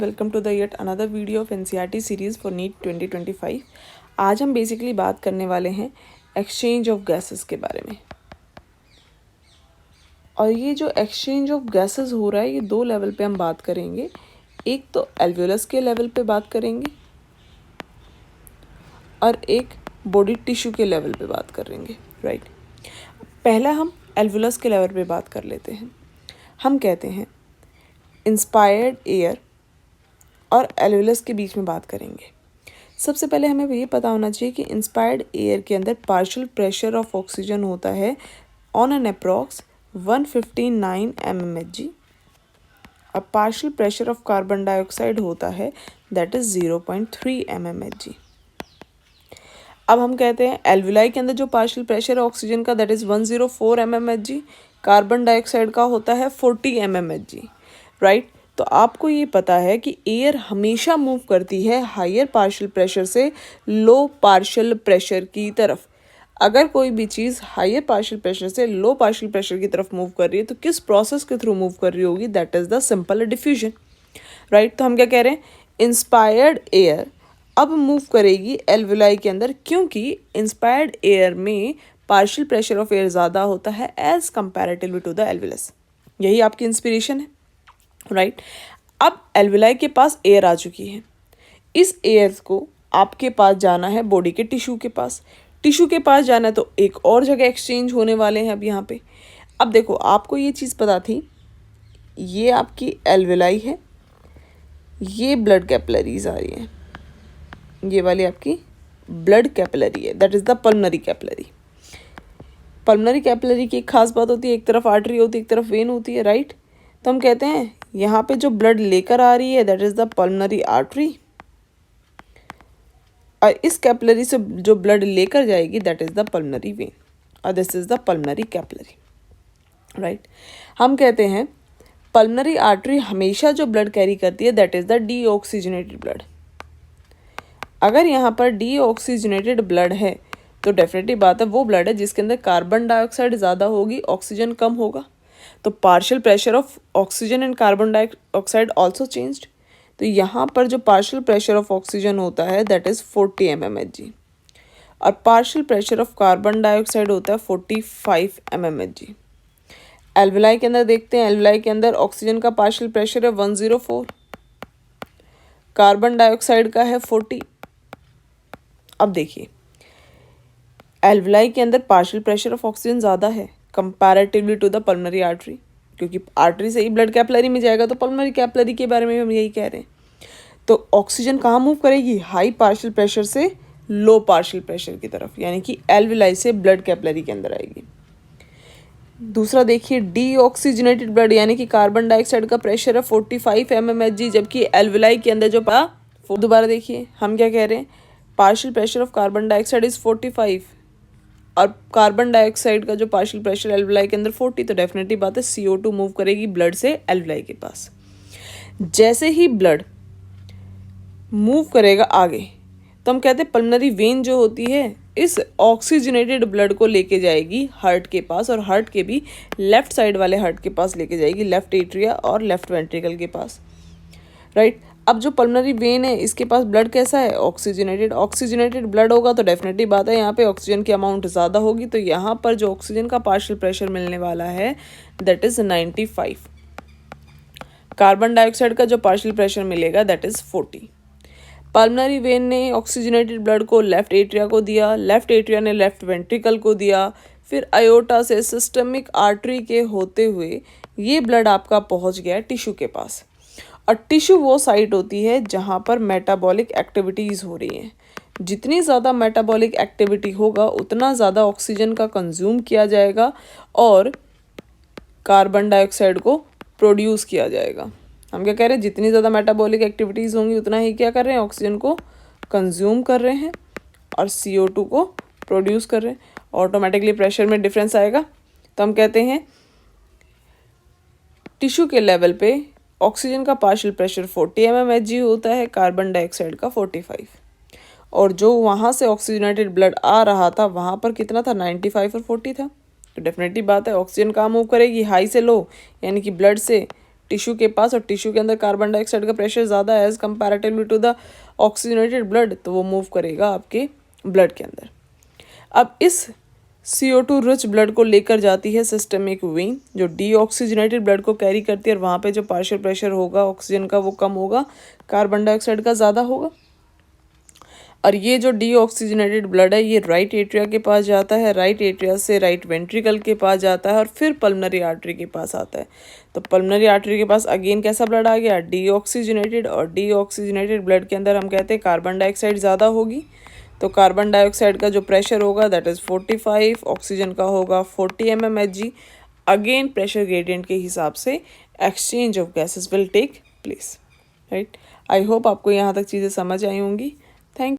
Welcome to the yet another video of NCERT series for NEET 2025। आज हम basically बात करने वाले हैं एक्सचेंज ऑफ गैसेस के बारे में। और ये जो एक्सचेंज ऑफ गैसेस हो रहा है ये दो लेवल पे हम बात करेंगे। एक तो एल्वेलस के लेवल पे बात करेंगे और एक बॉडी टिश्यू के लेवल पे बात करेंगे, राइट। पहला हम एल्वेलस के लेवल पे बात कर लेते हैं। हम कहते हैं इंस्पायर्ड एयर और एल्वेलस के बीच में बात करेंगे। सबसे पहले हमें ये पता होना चाहिए कि इंस्पायर्ड एयर के अंदर पार्शियल प्रेशर ऑफ ऑक्सीजन होता है ऑन एन अप्रॉक्स 159 mmHg और partial pressure of carbon dioxide होता है दैट इज 0.3 mmHg। अब हम कहते हैं एल्वुलाई के अंदर जो पार्शियल प्रेशर है ऑक्सीजन का that is 104 mmHg, carbon dioxide का होता है 40 mmHg, राइट। तो आपको ये पता है कि एयर हमेशा मूव करती है हायर पार्शियल प्रेशर से लो पार्शियल प्रेशर की तरफ। अगर कोई भी चीज़ हायर पार्शियल प्रेशर से लो पार्शियल प्रेशर की तरफ मूव कर रही है तो किस प्रोसेस के थ्रू मूव कर रही होगी, that is the simple diffusion, right. तो हम क्या कह रहे हैं, इंस्पायर्ड एयर अब मूव करेगी एल्वुलाई के अंदर क्योंकि इंस्पायर्ड एयर में पार्शियल प्रेशर ऑफ एयर ज़्यादा होता है एज कंपैरेटिवली टू द एल्वुलस। यही आपकी इंस्पिरेशन है, राइट। अब एल्वुलाई के पास एयर आ चुकी है, इस एयर को आपके पास जाना है बॉडी के टिश्यू के पास। टिश्यू के पास जाना है तो एक और जगह एक्सचेंज होने वाले हैं अब यहाँ पे। अब देखो आपको ये चीज़ पता थी, ये आपकी एल्वुलाई है, ये ब्लड कैपिलरीज आ रही हैं, ये वाली आपकी ब्लड कैपिलरी है that is the pulmonary capillary. Pulmonary capillary की एक खास बात होती है, एक तरफ आर्टरी होती है एक तरफ वेन होती है, राइट। तो हम कहते हैं यहाँ पे जो ब्लड लेकर आ रही है that is the pulmonary artery और इस कैपिलरी से जो ब्लड लेकर जाएगी that is the pulmonary vein और this is the pulmonary capillary, right. हम कहते हैं पल्मनरी आर्टरी हमेशा जो ब्लड कैरी करती है that is the deoxygenated blood. अगर यहाँ पर डीऑक्सीजनेटेड ब्लड है तो डेफिनेटली बात है वो ब्लड है जिसके अंदर कार्बन डाइऑक्साइड ज़्यादा होगी, ऑक्सीजन कम होगा। तो partial pressure of oxygen and carbon dioxide also changed. तो यहाँ पर जो पार्शियल प्रेशर ऑफ ऑक्सीजन होता है दैट इज़ 40 mmHg और partial pressure of carbon dioxide होता है 45 mmHg। एल्वुलाई के अंदर देखते हैं, एल्वुलाई के अंदर ऑक्सीजन का पार्शियल प्रेशर है 104, कार्बन डाइऑक्साइड का है 40। अब देखिए एल्वुलाई के अंदर पार्शियल प्रेशर ऑफ ऑक्सीजन ज़्यादा है comparatively to the pulmonary artery, क्योंकि आर्टरी से ही ब्लड कैपिलरी में जाएगा तो पल्मनरी कैपिलरी के बारे में हम यही कह रहे हैं। तो ऑक्सीजन कहाँ मूव करेगी, हाई पार्शियल प्रेशर से लो पार्शियल प्रेशर की तरफ, यानी कि एल्वुलाई से ब्लड कैपिलरी के अंदर आएगी। दूसरा देखिए डीऑक्सीजनेटेड ब्लड यानी कि कार्बन डाइऑक्साइड का प्रेशर है 45 mmHg, जबकि एल्वुलाई के अंदर जो दोबारा देखिए हम क्या कह रहे हैं, partial pressure of carbon dioxide is 45 और कार्बन डाइऑक्साइड का जो पार्शियल प्रेशर एल्वुलाई के अंदर 40। तो डेफिनेटली बात है CO2 मूव करेगी ब्लड से एल्वुलाई के पास। जैसे ही ब्लड मूव करेगा आगे तो हम कहते हैं पल्मनरी वेन जो होती है इस ऑक्सीजनेटेड ब्लड को लेके जाएगी हार्ट के पास और हार्ट के भी लेफ्ट साइड वाले हार्ट के पास लेके जाएगी, लेफ्ट एट्रिया और लेफ्ट वेंट्रिकल के पास, राइट। अब जो पल्मनरी वेन है इसके पास ब्लड कैसा है, ऑक्सीजनेटेड ब्लड होगा तो डेफिनेटली बात है यहाँ पे ऑक्सीजन की अमाउंट ज़्यादा होगी। तो यहाँ पर जो ऑक्सीजन का पार्शियल प्रेशर मिलने वाला है दैट इज़ 95, कार्बन डाइऑक्साइड का जो पार्शियल प्रेशर मिलेगा दैट इज़ 40। पल्मनरी वेन ने ऑक्सीजनेटेड ब्लड को लेफ्ट एट्रिया को दिया, लेफ्ट एट्रिया ने लेफ्ट वेंट्रिकल को दिया, फिर अयोटा से सिस्टमिक आर्टरी के होते हुए ये ब्लड आपका पहुँच गया टिश्यू के पास। और टिश्यू वो साइट होती है जहाँ पर मेटाबॉलिक एक्टिविटीज़ हो रही हैं। जितनी ज़्यादा मेटाबॉलिक एक्टिविटी होगा उतना ज़्यादा ऑक्सीजन का कंज्यूम किया जाएगा और कार्बन डाइऑक्साइड को प्रोड्यूस किया जाएगा। हम क्या कह रहे हैं, जितनी ज़्यादा मेटाबॉलिक एक्टिविटीज़ होंगी उतना ही क्या कर रहे हैं, ऑक्सीजन को कंज्यूम कर रहे हैं और CO2 को प्रोड्यूस कर रहे हैं। ऑटोमेटिकली प्रेशर में डिफरेंस आएगा। तो हम कहते हैं टिश्यू के लेवल पे ऑक्सीजन का पार्शियल प्रेशर 40 mmHg होता है, कार्बन डाइऑक्साइड का 45, और जो वहाँ से ऑक्सीजनेटेड ब्लड आ रहा था वहाँ पर कितना था, 95 और 40 था। तो डेफिनेटली बात है ऑक्सीजन कहाँ मूव करेगी, हाई से लो, यानी कि ब्लड से टिश्यू के पास, और टिश्यू के अंदर कार्बन डाइऑक्साइड का प्रेशर ज़्यादा है as comparatively to the oxygenated blood, तो वो मूव करेगा आपके ब्लड के अंदर। अब इस CO2 रिच ब्लड को लेकर जाती है सिस्टमिक वेन, जो डीऑक्सीजनेटेड ब्लड को कैरी करती है, और वहाँ पे जो पार्शियल प्रेशर होगा ऑक्सीजन का वो कम होगा, कार्बन डाइऑक्साइड का ज़्यादा होगा। और ये जो डीऑक्सीजनेटेड ब्लड है ये राइट एट्रिया के पास जाता है, राइट एट्रिया से राइट वेंट्रिकल के पास जाता है, और फिर पल्मोनरी आर्टरी के पास आता है। तो पल्मोनरी आर्टरी के पास अगेन कैसा ब्लड आ गया, डीऑक्सीजनेटेड, और डीऑक्सीजनेटेड ब्लड के अंदर हम कहते हैं कार्बन डाइऑक्साइड ज़्यादा होगी। तो कार्बन डाइऑक्साइड का जो प्रेशर होगा दैट इज़ 45, ऑक्सीजन का होगा 40 mmHg। अगेन प्रेशर ग्रेडियंट के हिसाब से exchange of gases will take place, right. I hope आपको यहाँ तक चीज़ें समझ आई होंगी। थैंक